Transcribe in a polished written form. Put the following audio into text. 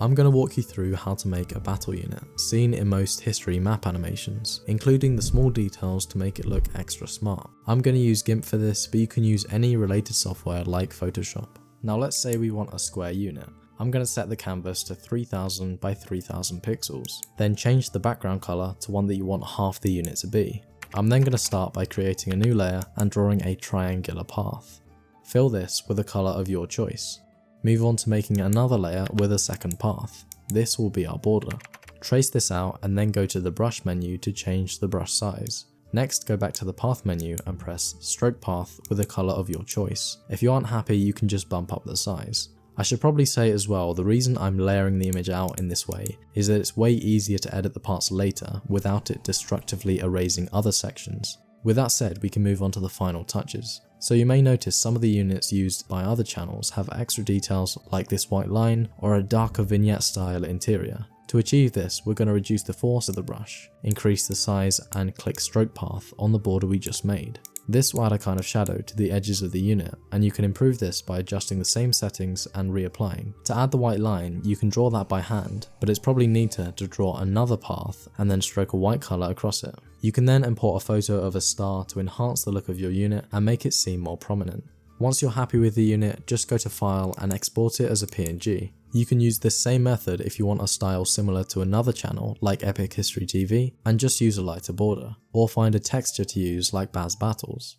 I'm going to walk you through how to make a battle unit, seen in most history map animations, including the small details to make it look extra smart. I'm going to use Gimp for this, but you can use any related software like Photoshop. Now let's say we want a square unit. I'm going to set the canvas to 3000 by 3000 pixels, then change the background color to one that you want half the unit to be. I'm then going to start by creating a new layer and drawing a triangular path. Fill this with a color of your choice. Move on to making another layer with a second path. This will be our border. Trace this out and then go to the brush menu to change the brush size. Next, go back to the path menu and press stroke path with a color of your choice. If you aren't happy, you can just bump up the size. I should probably say as well, the reason I'm layering the image out in this way is that it's way easier to edit the parts later without it destructively erasing other sections. With that said, we can move on to the final touches. So you may notice some of the units used by other channels have extra details like this white line or a darker vignette style interior. To achieve this, we're going to reduce the force of the brush, increase the size and click stroke path on the border we just made. This will add a kind of shadow to the edges of the unit, and you can improve this by adjusting the same settings and reapplying. To add the white line, you can draw that by hand, but it's probably neater to draw another path and then stroke a white color across it. You can then import a photo of a star to enhance the look of your unit and make it seem more prominent. Once you're happy with the unit, just go to File and export it as a PNG. You can use this same method if you want a style similar to another channel like Epic History TV and just use a lighter border, or find a texture to use like Baz Battles.